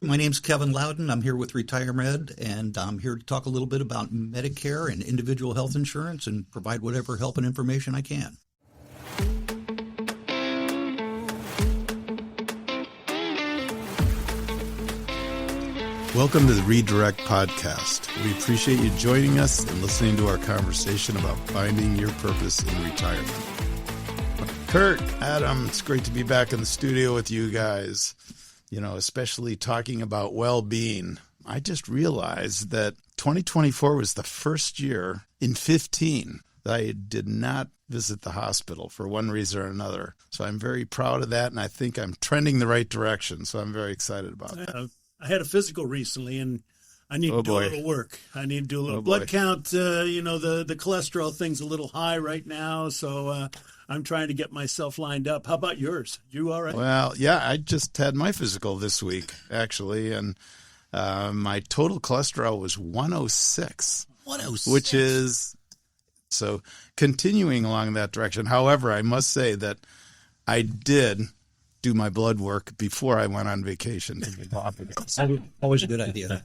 My name's Kevin Lowden. I'm here with RetireMed, and I'm here to talk a little bit about Medicare and individual health insurance and provide whatever help and information I can. Welcome to the Redirect Podcast. We appreciate you joining us and listening to our conversation about finding your purpose in retirement. Curt, Adam, it's great to be back in the studio with you guys, especially talking about well-being. I just realized that 2024 was the first year in 15 that I did not visit the hospital for one reason or another. So I'm very proud of that, and I think I'm trending the right direction. So I'm very excited about that. I had a physical recently, and I need to do a little work. I need to do a little blood count. The cholesterol thing's a little high right now, so I'm trying to get myself lined up. How about yours? You all right? Well, yeah, I just had my physical this week, actually, and my total cholesterol was 106. 106? Which is, so continuing along that direction. However, I must say that I did do my blood work before I went on vacation. Always a good idea.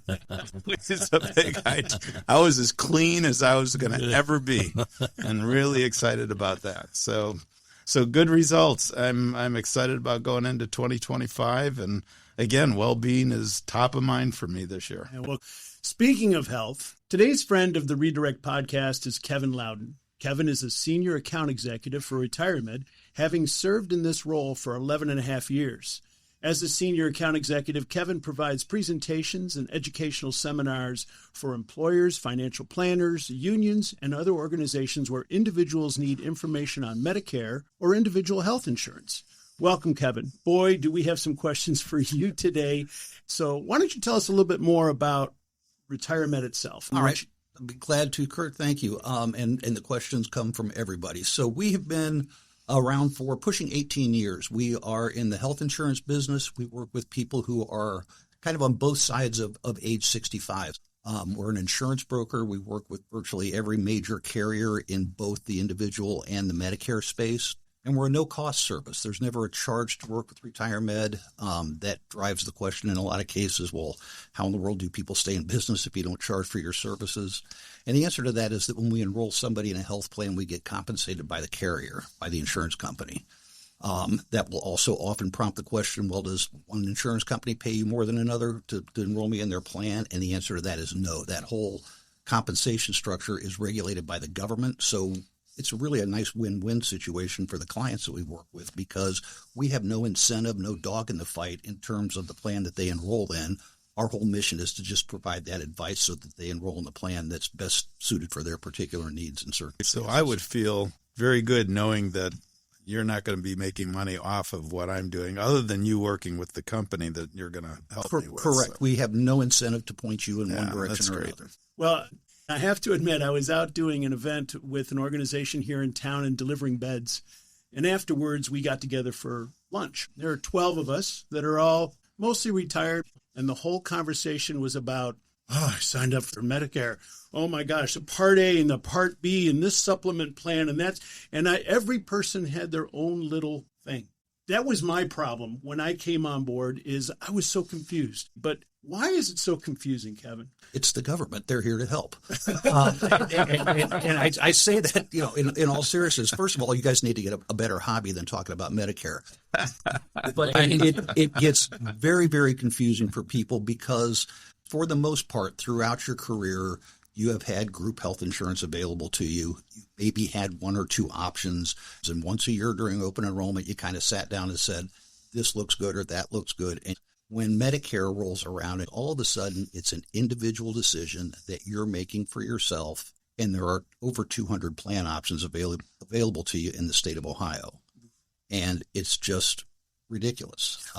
It's a big idea. I was as clean as I was going to ever be, and really excited about that. So good results. I'm excited about going into 2025, and again, well-being is top of mind for me this year. Well, speaking of health, today's friend of the Redirect Podcast is Kevin Lowden. Kevin is a senior account executive for RetireMed, having served in this role for 11 and a half years. As a senior account executive, Kevin provides presentations and educational seminars for employers, financial planners, unions, and other organizations where individuals need information on Medicare or individual health insurance. Welcome, Kevin. Boy, do we have some questions for you today. So why don't you tell us a little bit more about RetireMed itself? All right. I'd be glad to, Curt. Thank you. And the questions come from everybody. So we have been around for pushing 18 years. We are in the health insurance business. We work with people who are kind of on both sides of age 65. We're an insurance broker. We work with virtually every major carrier in both the individual and the Medicare space. And we're a no-cost service. There's never a charge to work with RetireMed. That drives the question in a lot of cases, well, how in the world do people stay in business if you don't charge for your services? And the answer to that is that when we enroll somebody in a health plan, we get compensated by the carrier, by the insurance company. That will also often prompt the question, well, does one insurance company pay you more than another to enroll me in their plan? And the answer to that is no. That whole compensation structure is regulated by the government. So it's really a nice win-win situation for the clients that we work with because we have no incentive, no dog in the fight in terms of the plan that they enroll in. Our whole mission is to just provide that advice so that they enroll in the plan that's best suited for their particular needs and circumstances. So I would feel very good knowing that you're not going to be making money off of what I'm doing other than you working with the company that you're going to help me with. Correct. So. We have no incentive to point you in one direction or great. another. Well, I have to admit, I was out doing an event with an organization here in town and delivering beds. And afterwards, we got together for lunch. There are 12 of us that are all mostly retired. And the whole conversation was about, I signed up for Medicare. Oh, my gosh, the Part A and the Part B and this supplement plan and that's. And every person had their own little thing. That was my problem when I came on board is I was so confused. But why is it so confusing, Kevin? It's the government. They're here to help. And I say that, in all seriousness, first of all, you guys need to get a better hobby than talking about Medicare. But it gets very, very confusing for people because for the most part, throughout your career, you have had group health insurance available to you. You maybe had one or two options. And once a year during open enrollment, you kind of sat down and said, this looks good or that looks good. And when Medicare rolls around, and all of a sudden it's an individual decision that you're making for yourself, and there are over 200 plan options available to you in the state of Ohio. And it's just ridiculous.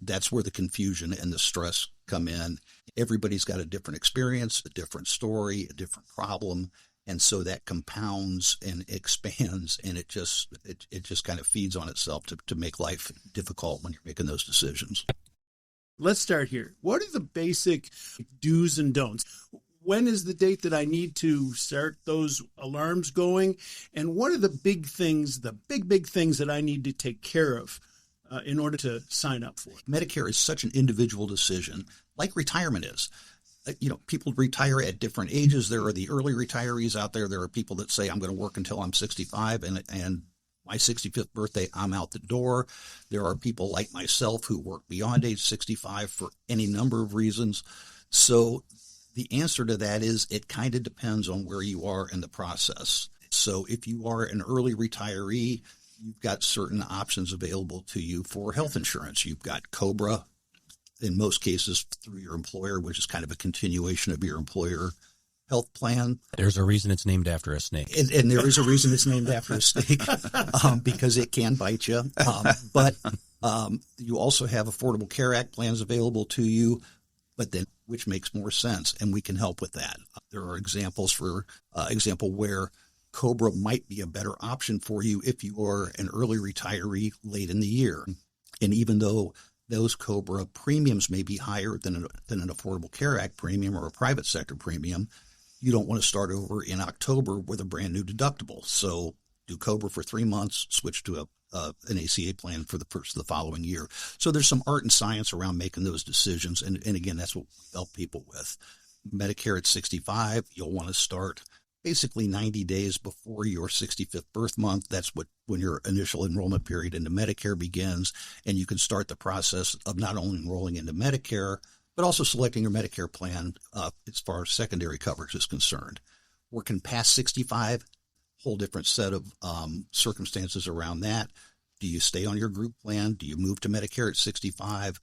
That's where the confusion and the stress come in. Everybody's got a different experience, a different story, a different problem. And so that compounds and expands, and it just kind of feeds on itself to make life difficult when you're making those decisions. Let's start here. What are the basic do's and don'ts? When is the date that I need to start those alarms going? And what are the big things, the big things that I need to take care of in order to sign up for it? Medicare is such an individual decision, like retirement is. People retire at different ages. There are the early retirees out there. There are people that say, I'm going to work until I'm 65 and my 65th birthday, I'm out the door. There are people like myself who work beyond age 65 for any number of reasons. So the answer to that is it kind of depends on where you are in the process. So if you are an early retiree, you've got certain options available to you for health insurance. You've got COBRA, in most cases through your employer, which is kind of a continuation of your employer health plan. There's a reason it's named after a snake. And there is a reason it's named after a snake, because it can bite you. But you also have Affordable Care Act plans available to you, but then which makes more sense, and we can help with that. There are examples for example where COBRA might be a better option for you if you are an early retiree late in the year. And even though those COBRA premiums may be higher than an Affordable Care Act premium or a private sector premium, you don't want to start over in October with a brand new deductible. So do COBRA for 3 months, switch to an ACA plan for the first of the following year. So there's some art and science around making those decisions. And again, that's what we help people with. Medicare at 65, you'll want to start basically 90 days before your 65th birth month. That's when your initial enrollment period into Medicare begins. And you can start the process of not only enrolling into Medicare, but also selecting your Medicare plan as far as secondary coverage is concerned. Working past 65, whole different set of circumstances around that. Do you stay on your group plan? Do you move to Medicare at 65?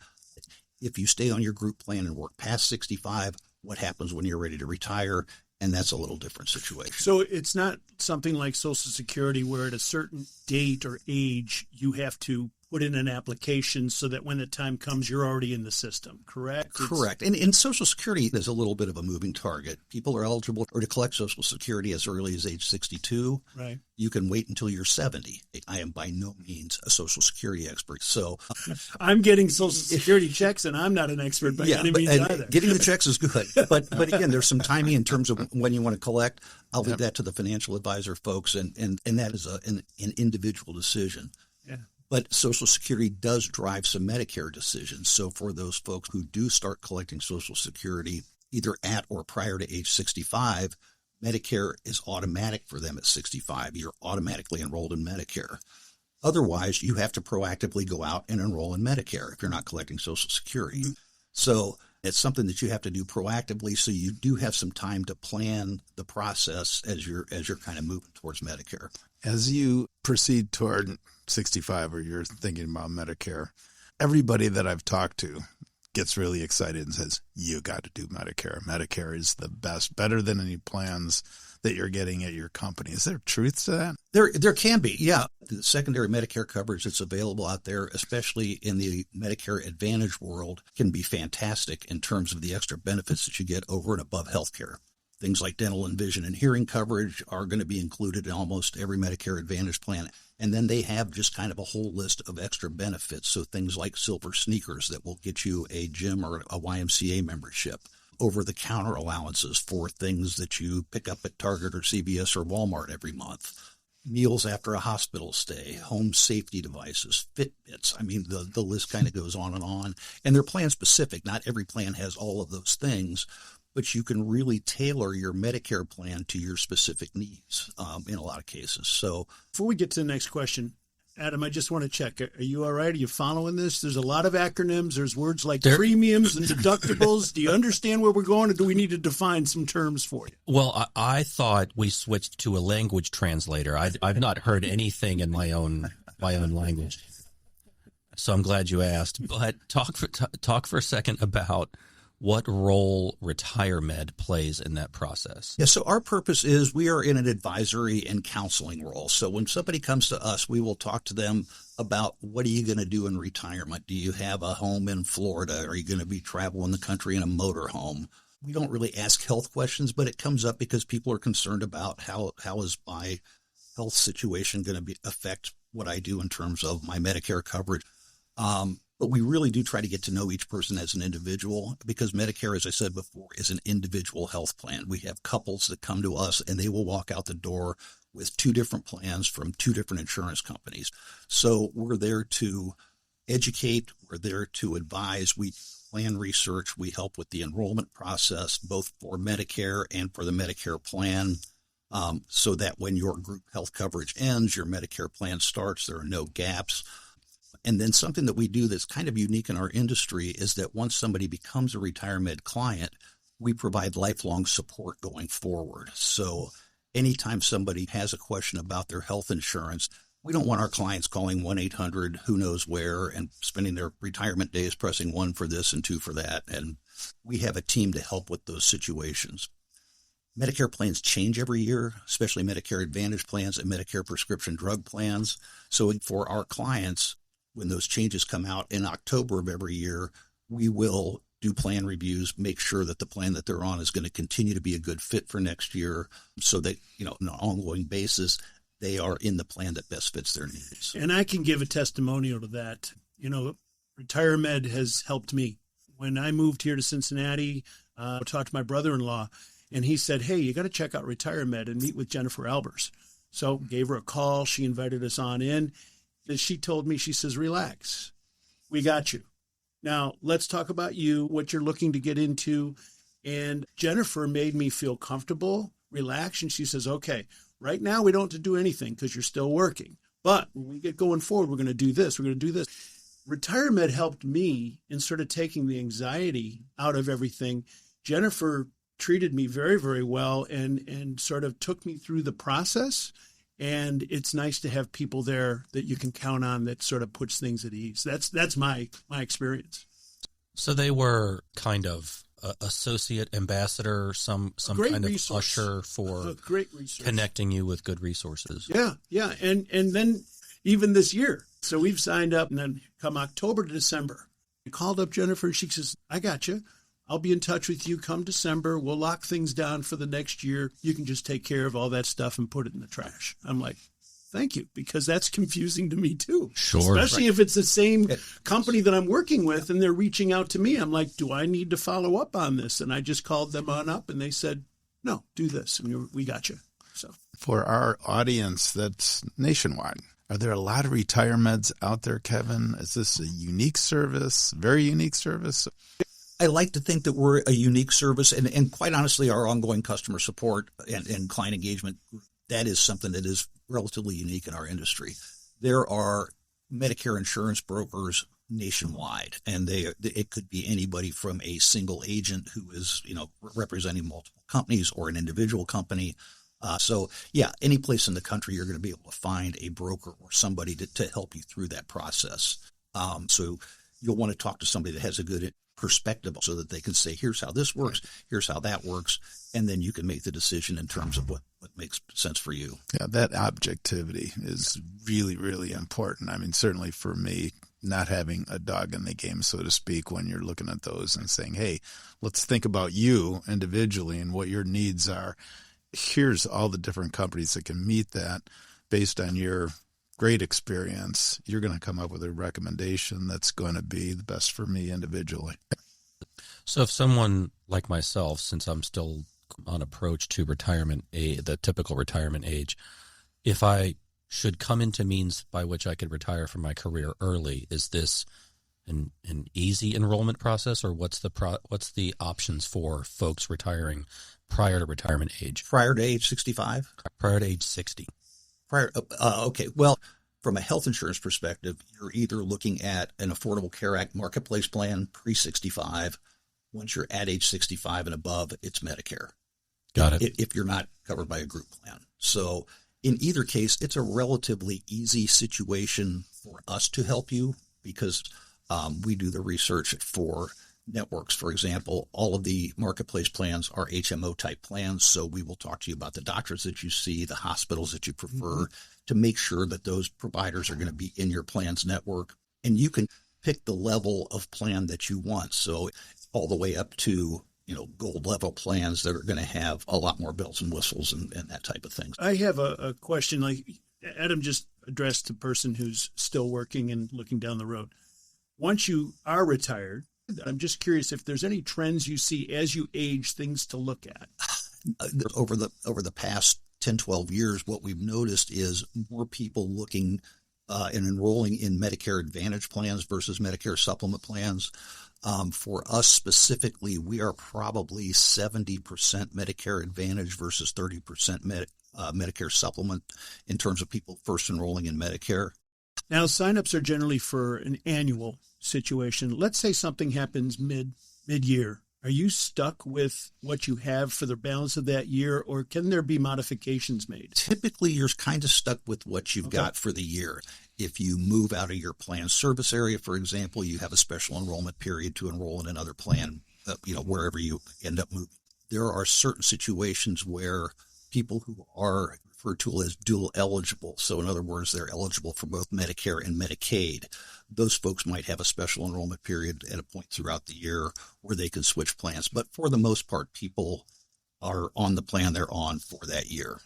If you stay on your group plan and work past 65, what happens when you're ready to retire? And that's a little different situation. So it's not something like Social Security where at a certain date or age you have to put in an application so that when the time comes, you're already in the system, correct? Correct. And Social Security is a little bit of a moving target. People are eligible to collect Social Security as early as age 62. Right. You can wait until you're 70. I am by no means a Social Security expert. So I'm getting Social Security checks, and I'm not an expert by any means either. Getting the checks is good. But again, there's some timing in terms of when you want to collect. I'll leave that to the financial advisor folks, and that is an individual decision. Yeah. But Social Security does drive some Medicare decisions. So for those folks who do start collecting Social Security either at or prior to age 65, Medicare is automatic for them at 65. You're automatically enrolled in Medicare. Otherwise, you have to proactively go out and enroll in Medicare if you're not collecting Social Security. Mm-hmm. So it's something that you have to do proactively. So you do have some time to plan the process as you're kind of moving towards Medicare. As you proceed toward 65 or you're thinking about Medicare, everybody that I've talked to gets really excited and says, you got to do Medicare. Medicare is the best, better than any plans that you're getting at your company. Is there truth to that? There can be, yeah. The secondary Medicare coverage that's available out there, especially in the Medicare Advantage world, can be fantastic in terms of the extra benefits that you get over and above healthcare. Things like dental and vision and hearing coverage are going to be included in almost every Medicare Advantage plan. And then they have just kind of a whole list of extra benefits. So things like silver sneakers that will get you a gym or a YMCA membership, over-the-counter allowances for things that you pick up at Target or CVS or Walmart every month, meals after a hospital stay, home safety devices, Fitbits. I mean, the list kind of goes on. And they're plan specific. Not every plan has all of those things, but you can really tailor your Medicare plan to your specific needs in a lot of cases. So before we get to the next question, Adam, I just want to check. Are you all right? Are you following this? There's a lot of acronyms. There's words like premiums and deductibles. Do you understand where we're going, or do we need to define some terms for you? Well, I thought we switched to a language translator. I've not heard anything in my own language. So I'm glad you asked. But talk for a second about what role retirement plays in that process. Yeah, so our purpose is we are in an advisory and counseling role. So when somebody comes to us, we will talk to them about what are you going to do in retirement? Do you have a home in Florida? Are you going to be traveling the country in a motorhome? We don't really ask health questions, but it comes up because people are concerned about how is my health situation going to affect what I do in terms of my Medicare coverage. But we really do try to get to know each person as an individual because Medicare, as I said before, is an individual health plan. We have couples that come to us and they will walk out the door with 2 different plans from 2 different insurance companies. So we're there to educate. We're there to advise. We plan research. We help with the enrollment process, both for Medicare and for the Medicare plan, so that when your group health coverage ends, your Medicare plan starts, there are no gaps. And then something that we do that's kind of unique in our industry is that once somebody becomes a RetireMed client, we provide lifelong support going forward. So anytime somebody has a question about their health insurance, we don't want our clients calling 1-800 who knows where and spending their retirement days pressing 1 for this and 2 for that. And we have a team to help with those situations. Medicare plans change every year, especially Medicare Advantage plans and Medicare prescription drug plans. So for our clients, when those changes come out in October of every year, we will do plan reviews, make sure that the plan that they're on is going to continue to be a good fit for next year so that, on an ongoing basis, they are in the plan that best fits their needs. And I can give a testimonial to that. RetireMed has helped me. When I moved here to Cincinnati, I talked to my brother-in-law, and he said, hey, you got to check out RetireMed and meet with Jennifer Albers. So gave her a call. She invited us on in. And she told me, she says, relax. We got you. Now, let's talk about you, what you're looking to get into. And Jennifer made me feel comfortable, relaxed. And she says, okay, right now we don't have to do anything because you're still working. But when we get going forward, we're going to do this. We're going to do this. RetireMed helped me in sort of taking the anxiety out of everything. Jennifer treated me very, very well and sort of took me through the process. And it's nice to have people there that you can count on that sort of puts things at ease. That's my experience. So they were kind of associate ambassador, some kind of usher for great resource, connecting you with good resources. Yeah. And then even this year. So we've signed up, and then come October to December, I called up Jennifer and she says, I got you. I'll be in touch with you come December. We'll lock things down for the next year. You can just take care of all that stuff and put it in the trash. I'm like, thank you, because that's confusing to me too. Sure. Especially if it's the same company that I'm working with and they're reaching out to me. I'm like, do I need to follow up on this? And I just called them on up and they said, no, do this. And we got you. So for our audience that's nationwide, are there a lot of RetireMeds out there, Kevin? Is this a unique service, very unique service? I like to think that we're a unique service, and quite honestly, our ongoing customer support and client engagement, that is something that is relatively unique in our industry. There are Medicare insurance brokers nationwide, and it could be anybody from a single agent who is, representing multiple companies or an individual company. So any place in the country, you're going to be able to find a broker or somebody to help you through that process. So you'll want to talk to somebody that has a good perspective so that they can say, here's how this works, here's how that works, and then you can make the decision in terms of what makes sense for you. Yeah, that objectivity is really, really important. I mean, certainly for me, not having a dog in the game, so to speak, when you're looking at those and saying, hey, let's think about you individually and what your needs are. Here's all the different companies that can meet that based on your great experience. You're going to come up with a recommendation that's going to be the best for me individually. So if someone like myself, since I'm still on approach to retirement, the typical retirement age, if I should come into means by which I could retire from my career early, is this an easy enrollment process, or what's the options for folks retiring prior to retirement age? Prior to age 65? Prior to age 60. Okay. Well, from a health insurance perspective, you're either looking at an Affordable Care Act marketplace plan pre-65. Once you're at age 65 and above, it's Medicare. Got it. If you're not covered by a group plan. So in either case, it's a relatively easy situation for us to help you because we do the research for networks. For example, all of the marketplace plans are HMO type plans. So we will talk to you about the doctors that you see, the hospitals that you prefer, to make sure that those providers are going to be in your plan's network. And you can pick the level of plan that you want. So all the way up to, gold level plans that are going to have a lot more bells and whistles and that type of thing. I have a question, like Adam just addressed the person who's still working and looking down the road. Once you are retired, I'm just curious if there's any trends you see as you age, things to look at. Over the past 10, 12 years, what we've noticed is more people looking and enrolling in Medicare Advantage plans versus Medicare Supplement plans. For us specifically, we are probably 70% Medicare Advantage versus 30% Medicare Supplement in terms of people first enrolling in Medicare. Now, signups are generally for an annual situation. Let's say something happens mid-year. Are you stuck with what you have for the balance of that year, or can there be modifications made? Typically, you're kind of stuck with what you've got for the year. If you move out of your plan service area, for example, you have a special enrollment period to enroll in another plan, wherever you end up moving. There are certain situations where people who are referred to as dual eligible, so in other words, they're eligible for both Medicare and Medicaid, those folks might have a special enrollment period at a point throughout the year where they can switch plans. But for the most part, people are on the plan they're on for that year.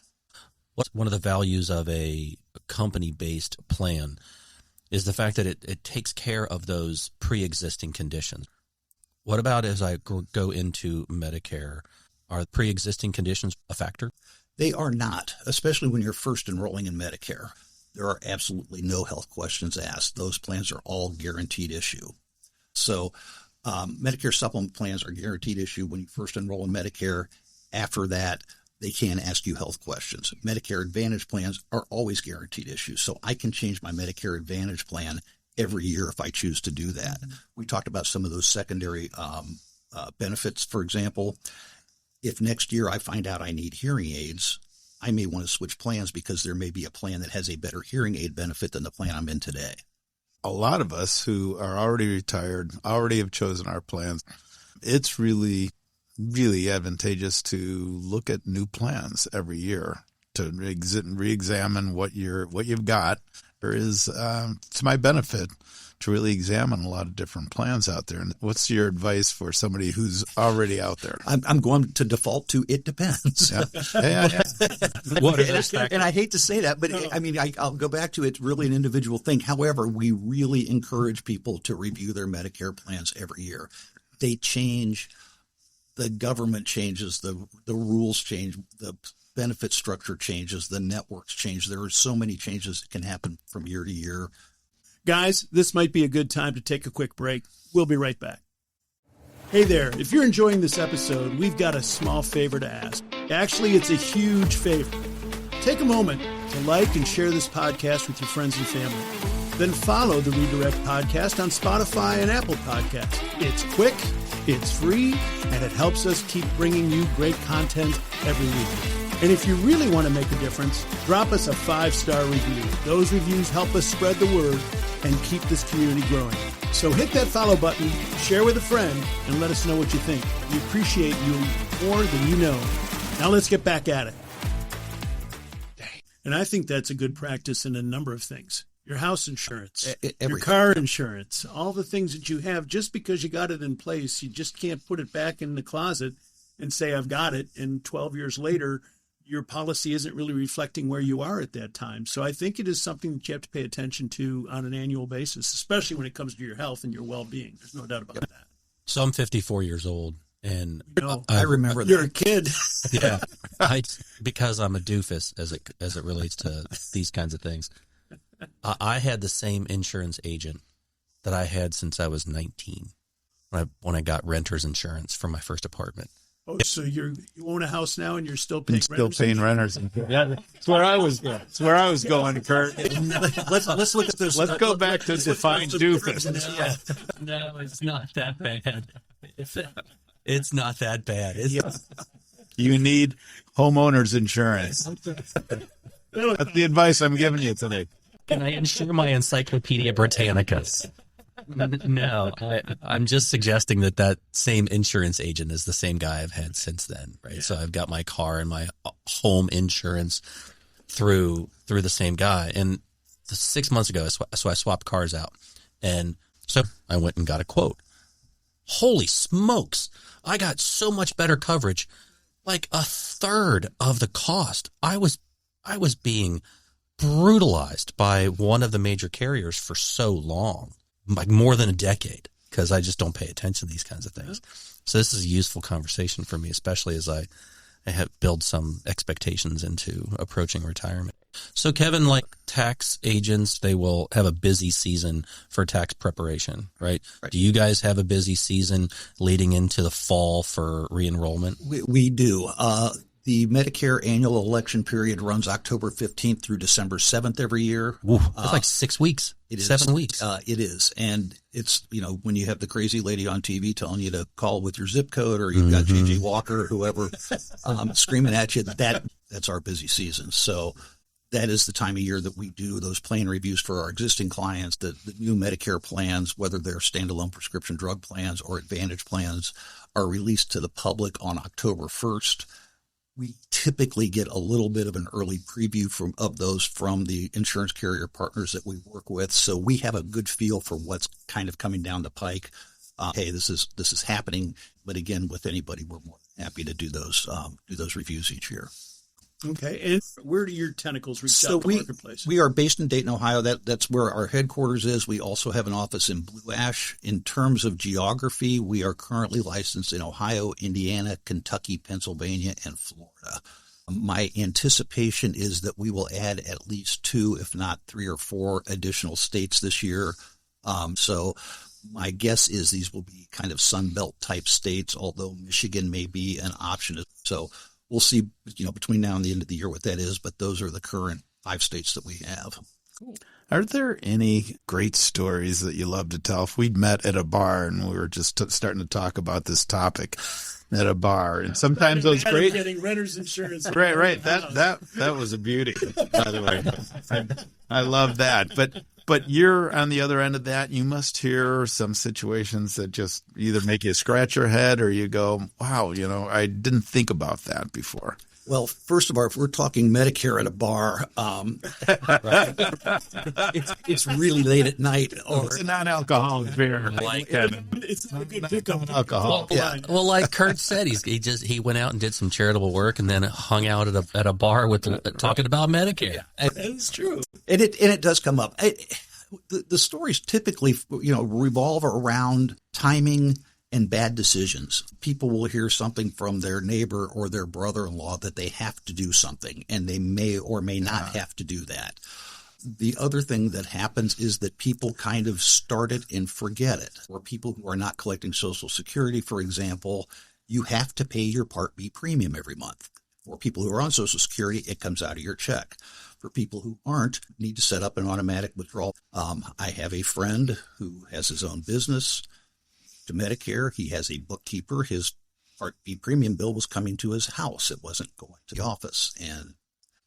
What's one of the values of a company-based plan is the fact that it takes care of those pre-existing conditions. What about as I go into Medicare? Are pre-existing conditions a factor? They are not, especially when you're first enrolling in Medicare. There are absolutely no health questions asked. Those plans are all guaranteed issue. So Medicare supplement plans are guaranteed issue when you first enroll in Medicare. After that, they can ask you health questions. Medicare Advantage plans are always guaranteed issue. So I can change my Medicare Advantage plan every year if I choose to do that. We talked about some of those secondary benefits, for example. If next year I find out I need hearing aids, I may want to switch plans because there may be a plan that has a better hearing aid benefit than the plan I'm in today. A lot of us who are already retired, already have chosen our plans. It's really, really advantageous to look at new plans every year to re-examine what you've got. There is, to my benefit, to really examine a lot of different plans out there. And what's your advice for somebody who's already out there? I'm going to default to it depends. Yeah. What is and I hate to say that, but I mean, I'll go back to it's really an individual thing. However, we really encourage people to review their Medicare plans every year. They change, the government changes, the rules change, the benefit structure changes, the networks change. There are so many changes that can happen from year to year. Guys, this might be a good time to take a quick break. We'll be right back. Hey there, if you're enjoying this episode, we've got a small favor to ask. Actually, it's a huge favor. Take a moment to like and share this podcast with your friends and family. Then follow the Redirect Podcast on Spotify and Apple Podcasts. It's quick, it's free, and it helps us keep bringing you great content every week. And if you really want to make a difference, drop us a 5-star review. Those reviews help us spread the word and keep this community growing. So hit that follow button, share with a friend, and let us know what you think. We appreciate you more than you know. Now let's get back at it. And I think that's a good practice in a number of things. Your house insurance, your car insurance, all the things that you have, just because you got it in place, you just can't put it back in the closet and say, I've got it. And 12 years later, your policy isn't really reflecting where you are at that time. So I think it is something that you have to pay attention to on an annual basis, especially when it comes to your health and your well-being. There's no doubt about that. So I'm 54 years old, and I remember that. You're a kid. Yeah, because I'm a doofus as it relates to these kinds of things. I had the same insurance agent that I had since I was 19 when I got renter's insurance for my first apartment. Oh, so you own a house now and you're still paying renters? Yeah, that's where I was. That's where I was going, Curt. Let's look at this. Let's go back to define doofus. No, it's not that bad. It's not that bad. You need homeowners insurance. That's the advice I'm giving you today. Can I insure my Encyclopedia Britannicas? No, I'm just suggesting that same insurance agent is the same guy I've had since then, right? Yeah. So I've got my car and my home insurance through the same guy. And 6 months ago, so I swapped cars out. And so I went and got a quote. Holy smokes, I got so much better coverage, like a third of the cost. I was being brutalized by one of the major carriers for so long. Like more than a decade, because I just don't pay attention to these kinds of things. So this is a useful conversation for me, especially as I build some expectations into approaching retirement. So Kevin, like tax agents, they will have a busy season for tax preparation, right? Do you guys have a busy season leading into the fall for re-enrollment? We do. The Medicare annual election period runs October 15th through December 7th every year. Ooh, that's like 6 weeks. It is 7 weeks. It is. And it's, when you have the crazy lady on TV telling you to call with your zip code, or you've got J.J. Walker or whoever screaming at you, that's our busy season. So that is the time of year that we do those plan reviews for our existing clients. The new Medicare plans, whether they're standalone prescription drug plans or Advantage plans, are released to the public on October 1st. We typically get a little bit of an early preview of those from the insurance carrier partners that we work with. So we have a good feel for what's kind of coming down the pike. Hey, this is happening. But again, with anybody, we're more than happy to do those reviews each year. Okay. And where do your tentacles reach out to the marketplace? We are based in Dayton, Ohio. That's where our headquarters is. We also have an office in Blue Ash. In terms of geography, we are currently licensed in Ohio, Indiana, Kentucky, Pennsylvania, and Florida. My anticipation is that we will add at least 2, if not 3 or 4 additional states this year. So my guess is these will be kind of Sunbelt type states, although Michigan may be an option. So we'll see, between now and the end of the year what that is, but those are the current 5 states that we have. Cool. Are there any great stories that you love to tell? If we'd met at a bar and we were just starting to talk about this topic at a bar, and sometimes those great getting renter's insurance. Right. That was a beauty, by the way. I love that. But you're on the other end of that. You must hear some situations that just either make you scratch your head or you go, wow, I didn't think about that before. Well, first of all, if we're talking Medicare at a bar, it's really late at night. Or it's a non-alcoholic beer. It's a good pickup alcohol. Well, like Curt said, he went out and did some charitable work and then hung out at a bar talking about Medicare. That is true. And it does come up. The stories typically, revolve around timing and bad decisions. People will hear something from their neighbor or their brother-in-law that they have to do something, and they may or may not have to do that. The other thing that happens is that people kind of start it and forget it. For people who are not collecting Social Security, for example, you have to pay your Part B premium every month. For people who are on Social Security, it comes out of your check. For people who aren't, need to set up an automatic withdrawal. I have a friend who has his own business to Medicare. He has a bookkeeper. His Part B premium bill was coming to his house. It wasn't going to the office. And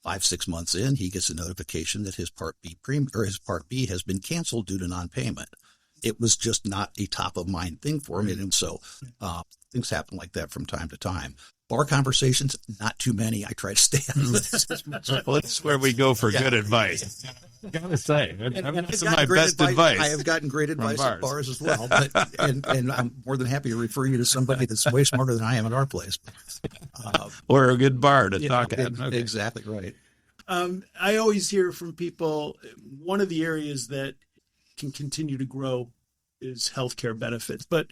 5-6 months in, he gets a notification that his Part B has been canceled due to non-payment. It was just not a top of mind thing for him. And so things happen like that from time to time. Bar conversations, not too many. I try to stay out of this. Well, that's where we go for good advice. I gotta say, that's my best advice. I have gotten great advice at bars as well, and I'm more than happy to refer you to somebody that's way smarter than I am at our place. Or a good bar to talk at. Okay. Exactly right. I always hear from people, one of the areas that can continue to grow is healthcare benefits. But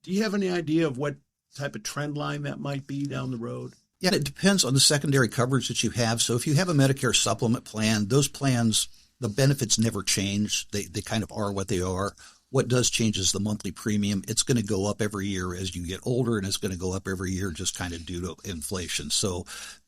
do you have any idea of what type of trend line that might be down the road? Yeah, it depends on the secondary coverage that you have. So if you have a Medicare supplement plan, those plans, the benefits never change. They kind of are what they are. What does change is the monthly premium. It's going to go up every year as you get older, and it's going to go up every year just kind of due to inflation. So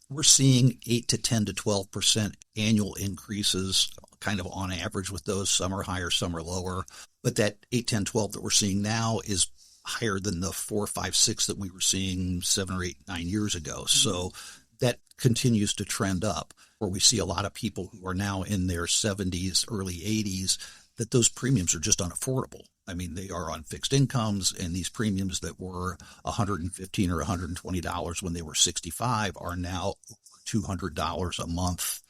we're seeing 8 to 10 to 12% annual increases kind of on average with those. Some are higher, some are lower. But that 8, 10, 12 that we're seeing now is higher than the 4, 5, 6 that we were seeing 7 or 8, 9 years ago. So that continues to trend up, where we see a lot of people who are now in their 70s, early 80s, that those premiums are just unaffordable. I mean, they are on fixed incomes, and these premiums that were $115 or $120 when they were 65 are now $200 a month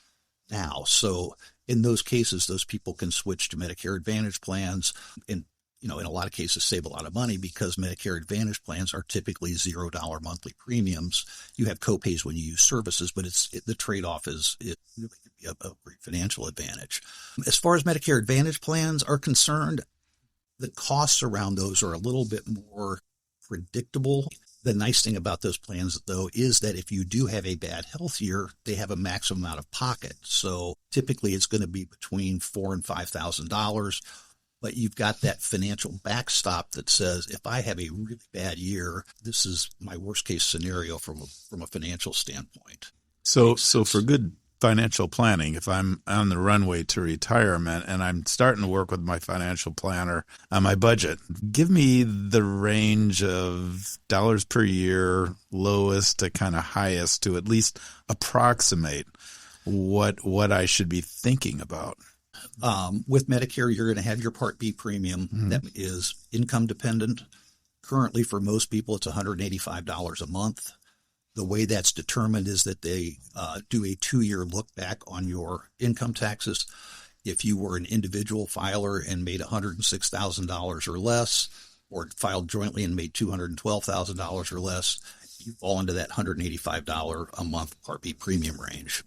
now. So in those cases, those people can switch to Medicare Advantage plans and, in a lot of cases save a lot of money, because Medicare Advantage plans are typically $0 monthly premiums. You have copays when you use services, but the trade-off is it really can be a great financial advantage. As far as Medicare Advantage plans are concerned, the costs around those are a little bit more predictable. The nice thing about those plans, though, is that if you do have a bad health year, they have a maximum out of pocket. So typically it's going to be between $4,000 and $5,000, but you've got that financial backstop that says, if I have a really bad year, this is my worst case scenario from a financial standpoint. So for good financial planning, if I'm on the runway to retirement and I'm starting to work with my financial planner on my budget, give me the range of dollars per year, lowest to kind of highest, to at least approximate what I should be thinking about. With Medicare, you're going to have your Part B premium that is income dependent. Currently, for most people, it's $185 a month. The way that's determined is that they do a 2-year look back on your income taxes. If you were an individual filer and made $106,000 or less, or filed jointly and made $212,000 or less, you fall into that $185 a month Part B premium range.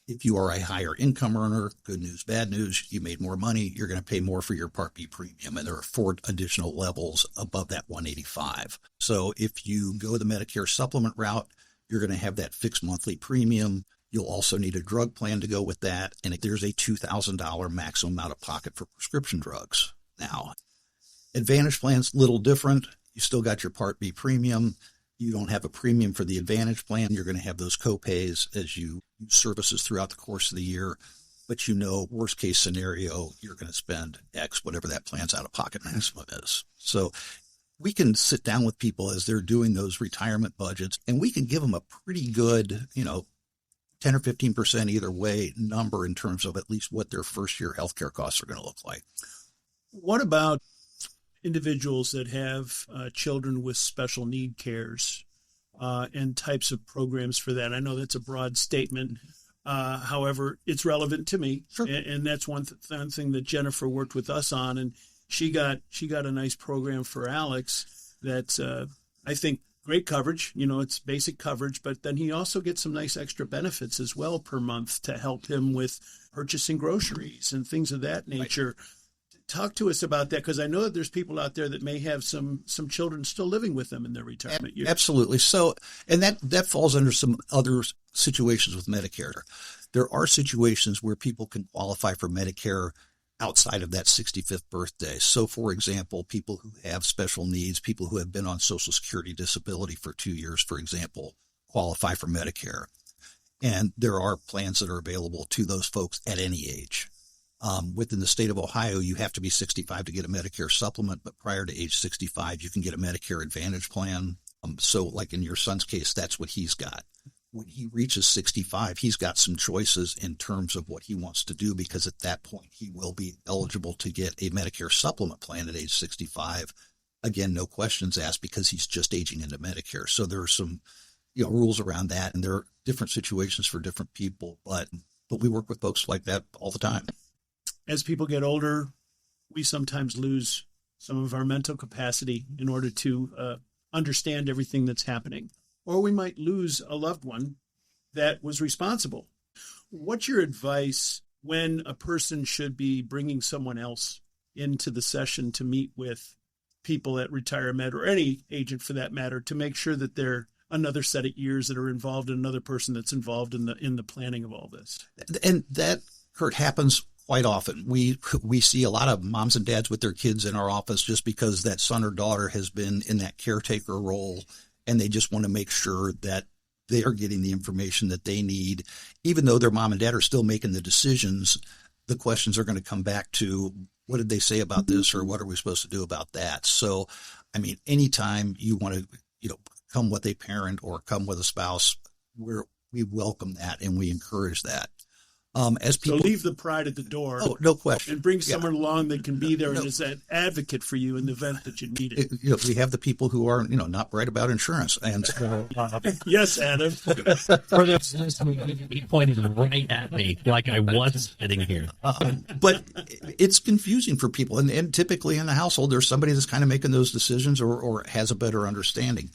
If you are a higher income earner, good news, bad news, you made more money, you're going to pay more for your Part B premium. And there are 4 additional levels above that 185. So if you go the Medicare supplement route, you're going to have that fixed monthly premium. You'll also need a drug plan to go with that. And there's a $2,000 maximum out of pocket for prescription drugs. Now, Advantage plan's a little different. You still got your Part B premium. You don't have a premium for the Advantage plan. You're going to have those copays as you use services throughout the course of the year. But worst case scenario, you're going to spend X, whatever that plan's out of pocket maximum is. So we can sit down with people as they're doing those retirement budgets, and we can give them a pretty good, 10 or 15% either way number in terms of at least what their first year healthcare costs are going to look like. What about individuals that have children with special need cares and types of programs for that? I know that's a broad statement. However, it's relevant to me. Sure. And that's one thing that Jennifer worked with us on. And she got a nice program for Alex that's, I think, great coverage. It's basic coverage, but then he also gets some nice extra benefits as well per month to help him with purchasing groceries and things of that nature. Right. Talk to us about that, because I know that there's people out there that may have some children still living with them in their retirement years. Absolutely. So, and that falls under some other situations with Medicare. There are situations where people can qualify for Medicare outside of that 65th birthday. So, for example, people who have special needs, people who have been on Social Security disability for 2 years, for example, qualify for Medicare. And there are plans that are available to those folks at any age. Within the state of Ohio, you have to be 65 to get a Medicare supplement, but prior to age 65, you can get a Medicare Advantage plan. So like in your son's case, that's what he's got. When he reaches 65, he's got some choices in terms of what he wants to do, because at that point, he will be eligible to get a Medicare supplement plan at age 65. Again, no questions asked, because he's just aging into Medicare. So there are some rules around that, and there are different situations for different people, but we work with folks like that all the time. As people get older, we sometimes lose some of our mental capacity in order to understand everything that's happening. Or we might lose a loved one that was responsible. What's your advice when a person should be bringing someone else into the session to meet with people at RetireMed, or any agent for that matter, to make sure that they're another set of ears that are involved in another person that's involved in the planning of all this? And that, Curt, happens quite often. We see a lot of moms and dads with their kids in our office just because that son or daughter has been in that caretaker role, and they just want to make sure that they are getting the information that they need. Even though their mom and dad are still making the decisions, the questions are going to come back to, what did they say about this, or what are we supposed to do about that? So, anytime you want to, come with a parent or come with a spouse, we welcome that and we encourage that. As people, so leave the pride at the door. Oh, no question. And bring someone along that can be there and is an advocate for you in the event that you need it. We have the people who are, not right about insurance. And yes, Adam. For those listening, he pointed right at me like I was sitting here. But it's confusing for people. And typically in the household, there's somebody that's kind of making those decisions or has a better understanding.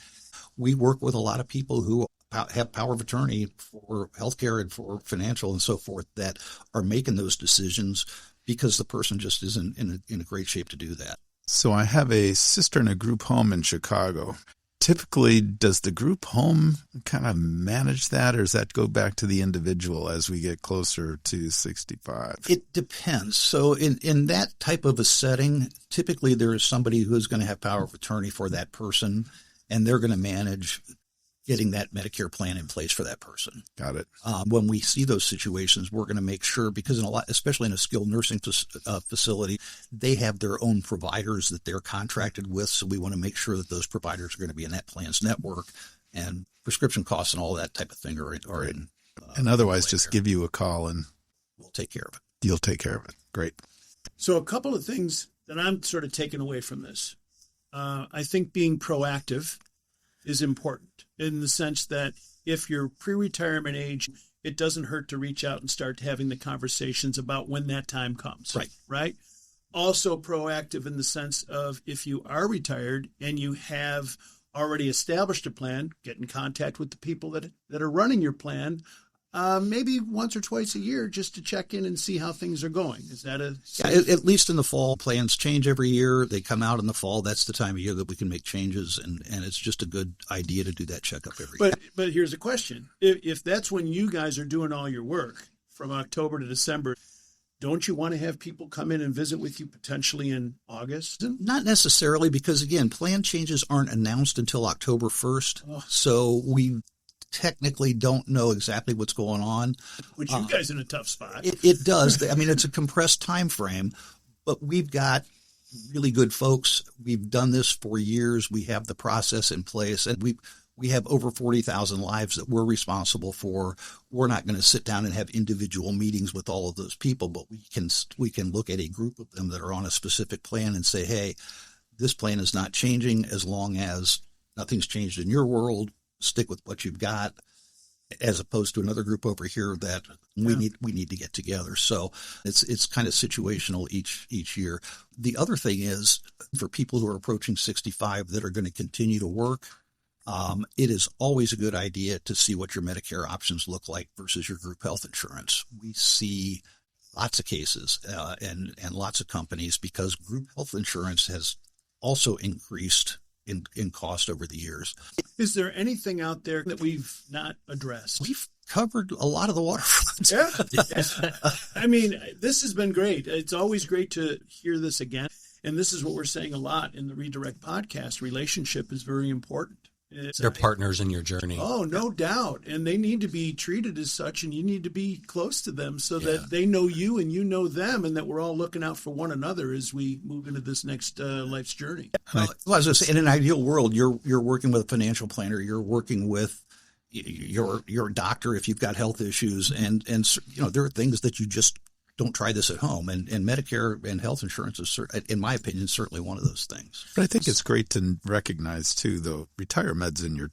We work with a lot of people who have power of attorney for healthcare and for financial and so forth that are making those decisions because the person just isn't in a great shape to do that. So I have a sister in a group home in Chicago, typically, does the group home kind of manage that, or does that go back to the individual as we get closer to 65? It depends. So in that type of a setting, typically there is somebody who's going to have power of attorney for that person, and they're going to manage getting that Medicare plan in place for that person. Got it. When we see those situations, we're going to make sure, because especially in a skilled nursing facility, they have their own providers that they're contracted with. So we want to make sure that those providers are going to be in that plan's network, and prescription costs and all that type of thing are in. And otherwise, just give you a call and we'll take care of it. You'll take care of it. Great. So a couple of things that I'm sort of taking away from this. I think being proactive is important in the sense that if you're pre-retirement age, it doesn't hurt to reach out and start having the conversations about when that time comes. Right. Also proactive in the sense of if you are retired and you have already established a plan, get in contact with the people that are running your plan, maybe once or twice a year just to check in and see how things are going. Is that at least in the fall? Plans change every year. They come out in the fall. That's the time of year that we can make changes, and it's just a good idea to do that checkup every year. But here's a question. If that's when you guys are doing all your work from October to December, don't you want to have people come in and visit with you potentially in August? Not necessarily, because, again, plan changes aren't announced until October 1st. So we technically don't know exactly what's going on. Which you guys are in a tough spot. It does. I mean, it's a compressed time frame, but we've got really good folks. We've done this for years. We have the process in place, and we have over 40,000 lives that we're responsible for. We're not going to sit down and have individual meetings with all of those people, but we can look at a group of them that are on a specific plan and say, hey, this plan is not changing as long as nothing's changed in your world. Stick with what you've got, as opposed to another group over here that we need to get together. So it's kind of situational each year. The other thing is, for people who are approaching 65 that are going to continue to work, it is always a good idea to see what your Medicare options look like versus your group health insurance. We see lots of cases and lots of companies, because group health insurance has also increased in cost over the years. Is there anything out there that we've not addressed? We've covered a lot of the waterfronts. Yeah. I mean, this has been great. It's always great to hear this again. And this is what we're saying a lot in the Redirect podcast. Relationship is very important. They're partners in your journey. Oh, no doubt. And they need to be treated as such, and you need to be close to them so that they know you and you know them, and that we're all looking out for one another as we move into this next life's journey. Well, as I say, in an ideal world, you're working with a financial planner, you're working with your doctor if you've got health issues, and there are things that you just don't try this at home. And Medicare and health insurance is, in my opinion, certainly one of those things. But I think it's great to recognize, too, though, RetireMed's in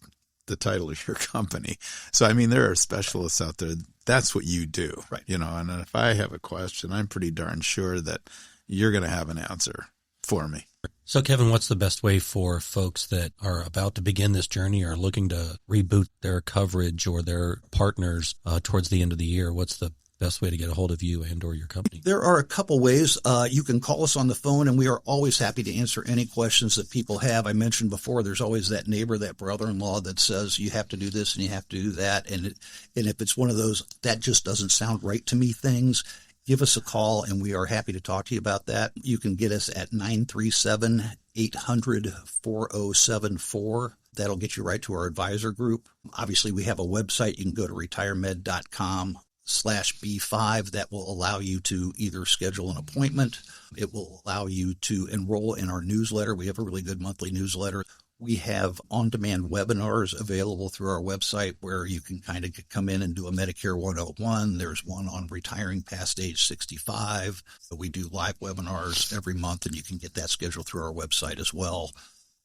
the title of your company. So, I mean, there are specialists out there. That's what you do. Right. And if I have a question, I'm pretty darn sure that you're going to have an answer for me. So, Kevin, what's the best way for folks that are about to begin this journey or looking to reboot their coverage or their partners towards the end of the year? What's the best way to get a hold of you and or your company? There are a couple ways. You can call us on the phone, and we are always happy to answer any questions that people have. I mentioned before, there's always that neighbor, that brother-in-law that says you have to do this and you have to do that. And if it's one of those, that just doesn't sound right to me things, give us a call, and we are happy to talk to you about that. You can get us at 937-800-4074. That'll get you right to our advisor group. Obviously, we have a website. You can go to retiremed.com/B5. That will allow you to either schedule an appointment. It will allow you to enroll in our newsletter. We have a really good monthly newsletter. We have on-demand webinars available through our website where you can kind of come in and do a Medicare 101. There's one on retiring past age 65. We do live webinars every month, and you can get that scheduled through our website as well.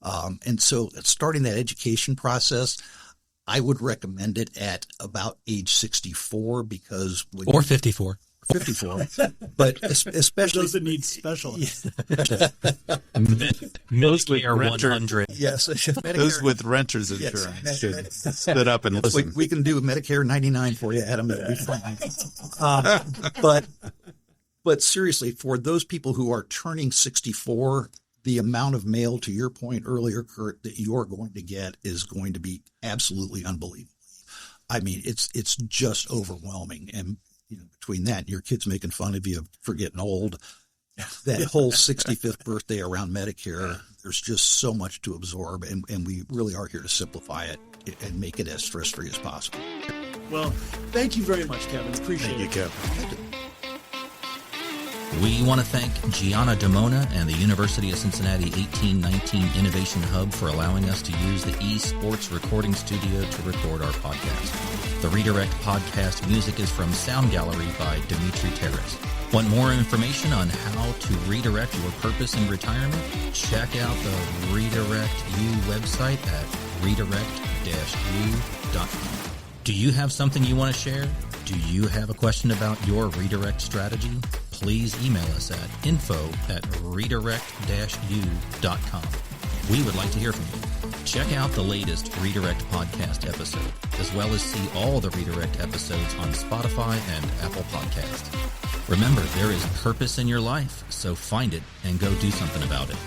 And so starting that education process, I would recommend it at about age 64 because... Or 54. 54, but especially those that need specialists. Medicare 100. Yes, those with renters insurance should sit up and listen. We can do Medicare 99 for you, Adam. It'll be fine. But seriously, for those people who are turning 64, the amount of mail, to your point earlier, Curt, that you're going to get is going to be absolutely unbelievable. I mean, it's just overwhelming. And between that, your kids making fun of you for getting old, that whole 65th birthday around Medicare, there's just so much to absorb, and we really are here to simplify it and make it as stress-free as possible. Well, thank you very much, Kevin. Appreciate it. Thank you, Kevin. We want to thank Gianna Damona and the University of Cincinnati 1819 Innovation Hub for allowing us to use the eSports recording studio to record our podcast. The Redirect podcast music is from Sound Gallery by Dimitri Terrace. Want more information on how to redirect your purpose in retirement? Check out the Redirect U website at redirect-u.com. Do you have something you want to share? Do you have a question about your redirect strategy? Please email us at info@redirect-u.com. We would like to hear from you. Check out the latest Redirect podcast episode, as well as see all the Redirect episodes on Spotify and Apple Podcasts. Remember, there is purpose in your life, so find it and go do something about it.